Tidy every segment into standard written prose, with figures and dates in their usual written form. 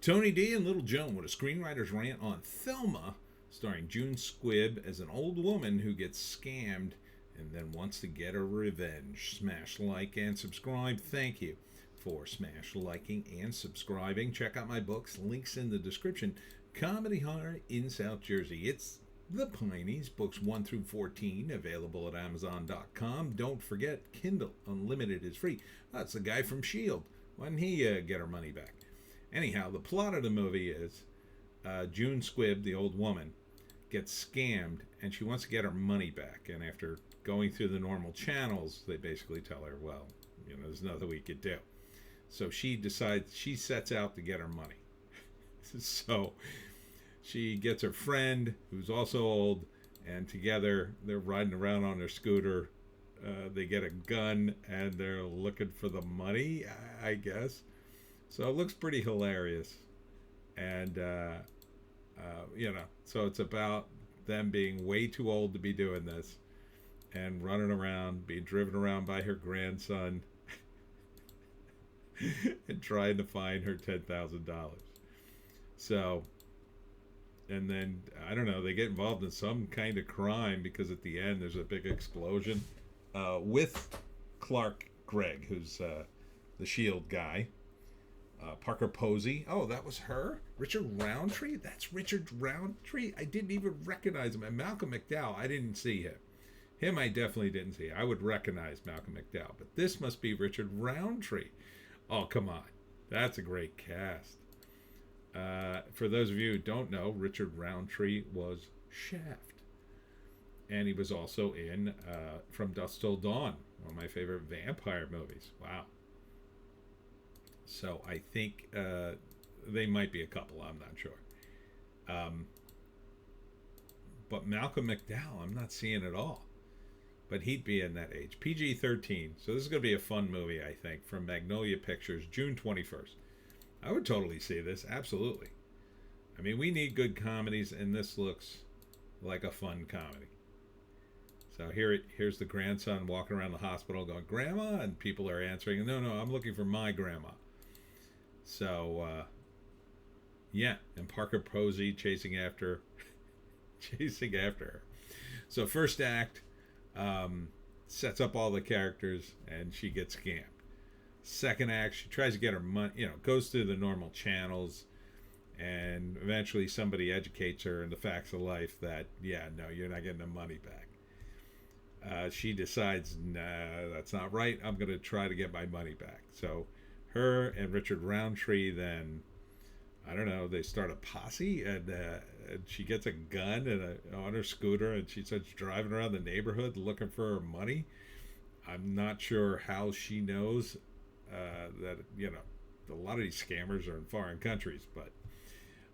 Tony D and Little Joan with a screenwriter's rant on Thelma, starring June Squibb as an old woman who gets scammed and then wants to get her revenge. Smash like and subscribe. Thank you for smash liking and subscribing. Check out my books, links in the description. Comedy Horror in South Jersey. It's the Pineys, books 1 through 14, available at Amazon.com. Don't forget, Kindle Unlimited is free. That's the guy from S.H.I.E.L.D. Why didn't he get her money back? Anyhow, the plot of the movie is June Squibb, the old woman, gets scammed and she wants to get her money back. And after going through the normal channels, they basically tell her, well, there's nothing we could do. So she sets out to get her money. So she gets her friend, who's also old, and together they're riding around on their scooter. They get a gun and they're looking for the money, I guess. So it looks pretty hilarious. And, so it's about them being way too old to be doing this and running around, being driven around by her grandson and trying to find her $10,000. So, and then, I don't know, they get involved in some kind of crime because at the end there's a big explosion with Clark Gregg, who's the S.H.I.E.L.D. guy. Parker Posey. Oh, that was her? Richard Roundtree? That's Richard Roundtree? I didn't even recognize him. And Malcolm McDowell, I didn't see him. Him I definitely didn't see. I would recognize Malcolm McDowell. But this must be Richard Roundtree. Oh, come on. That's a great cast. For those of you who don't know, Richard Roundtree was Shaft. And he was also in From Dusk Till Dawn, one of my favorite vampire movies. Wow. So I think they might be a couple. I'm not sure. But Malcolm McDowell, I'm not seeing at all. But he'd be in that age. PG-13. So this is going to be a fun movie, I think, from Magnolia Pictures, June 21st. I would totally see this. Absolutely. I mean, we need good comedies, and this looks like a fun comedy. So here's the grandson walking around the hospital going, "Grandma?" And people are answering, "No, I'm looking for my grandma." So, yeah. And Parker Posey chasing after her. So first act sets up all the characters, and she gets scammed. Second act, she tries to get her money, goes through the normal channels, and eventually somebody educates her in the facts of life that, you're not getting the money back. She decides, nah, that's not right. I'm going to try to get my money back. So her and Richard Roundtree then, I don't know, they start a posse, and she gets a gun on her scooter, and she starts driving around the neighborhood looking for her money. I'm not sure how she knows that, a lot of these scammers are in foreign countries, but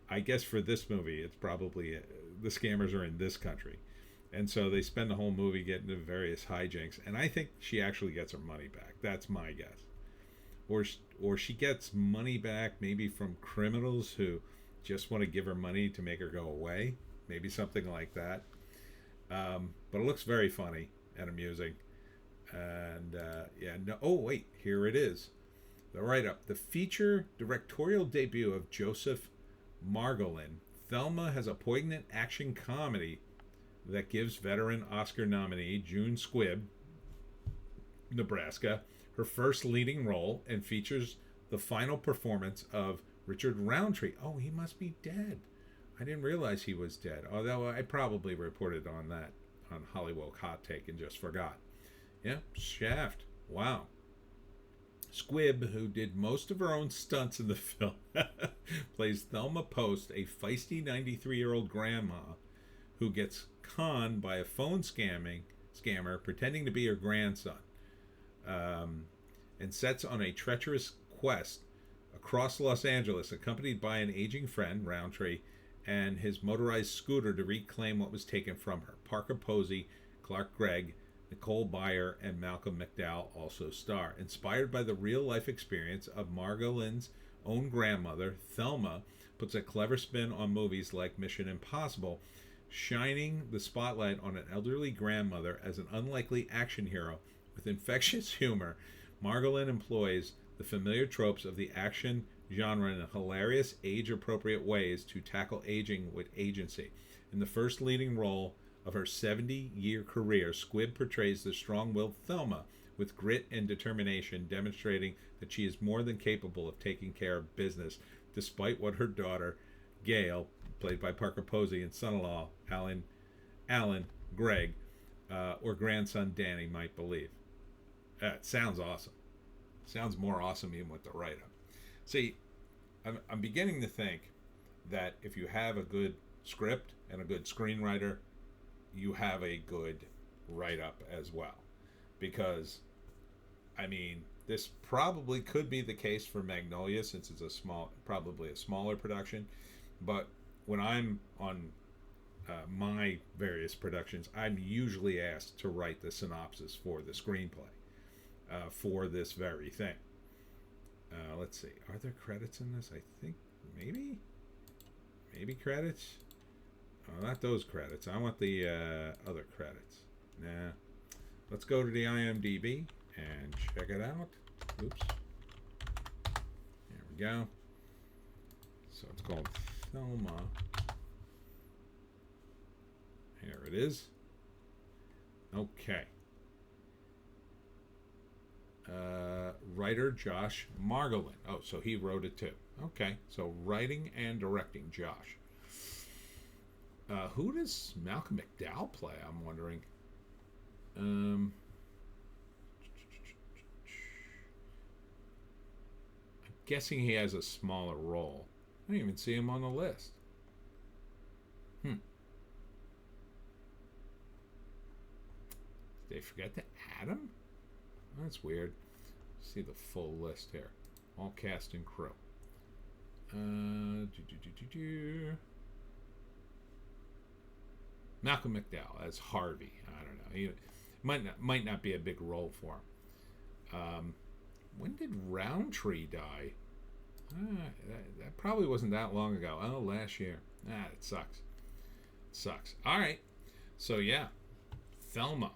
I guess for this movie, it's probably the scammers are in this country. And so they spend the whole movie getting into various hijinks, and I think she actually gets her money back. That's my guess. Or she gets money back maybe from criminals who just want to give her money to make her go away. Maybe something like that. But it looks very funny and amusing. And oh wait, here it is. The write-up. The feature directorial debut of Joseph Margolin. Thelma has a poignant action comedy that gives veteran Oscar nominee June Squibb, Nebraska, her first leading role, and features the final performance of Richard Roundtree. Oh, he must be dead. I didn't realize he was dead, although I probably reported on that on Hollywoke Hot Take and just forgot. Yeah, Shaft. Wow. Squibb, who did most of her own stunts in the film, plays Thelma Post, a feisty 93-year-old grandma who gets conned by a phone scammer pretending to be her grandson, and sets on a treacherous quest across Los Angeles, accompanied by an aging friend, Roundtree, and his motorized scooter to reclaim what was taken from her. Parker Posey, Clark Gregg, Nicole Byer, and Malcolm McDowell also star. Inspired by the real-life experience of Margolin's own grandmother, Thelma puts a clever spin on movies like Mission Impossible, shining the spotlight on an elderly grandmother as an unlikely action hero with infectious humor. Margolin employs the familiar tropes of the action genre in hilarious, age-appropriate ways to tackle aging with agency. In the first leading role of her 70-year career, Squibb portrays the strong-willed Thelma with grit and determination, demonstrating that she is more than capable of taking care of business, despite what her daughter, Gail, played by Parker Posey, and son-in-law, Alan Greg, or grandson Danny might believe. It sounds awesome. Sounds more awesome even with the write-up. See, I'm beginning to think that if you have a good script and a good screenwriter, you have a good write-up as well. Because, I mean, this probably could be the case for Magnolia, since it's probably a smaller production. But when I'm on my various productions, I'm usually asked to write the synopsis for the screenplay for this very thing. Let's see. Are there credits in this? I think maybe credits. Oh, not those credits. I want the other credits. Nah. Let's go to the IMDb and check it out. Oops. There we go. So it's called Thelma. Here it is. Okay. Writer Josh Margolin. Oh, so he wrote it too. Okay. So writing and directing Josh. Who does Malcolm McDowell play? I'm wondering. I'm guessing he has a smaller role. I don't even see him on the list. Did they forget to add him? That's weird. See the full list here. All cast and crew. Malcolm McDowell as Harvey. I don't know. He might not be a big role for him. When did Roundtree die? That probably wasn't that long ago. Oh, last year. It sucks. All right. So yeah, Thelma.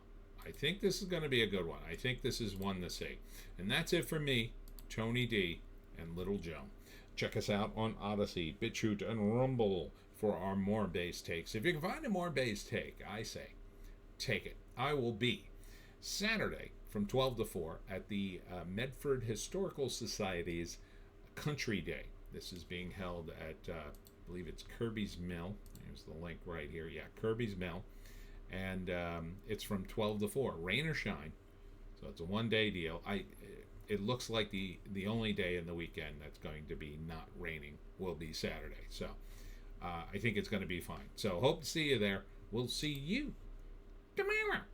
I think this is going to be a good one. I think this is one to see. And that's it for me, Tony D, and Little Joe. Check us out on Odysee, Bitchute, and Rumble for our more bass takes. If you can find a more bass take, I say, take it. I will be Saturday from 12 to 4 at the Medford Historical Society's Country Day. This is being held at, I believe it's Kirby's Mill. There's the link right here. Yeah, Kirby's Mill. And it's from 12 to 4, rain or shine. So it's a one-day deal. It looks like the only day in the weekend that's going to be not raining will be Saturday. So I think it's going to be fine. So hope to see you there. We'll see you tomorrow.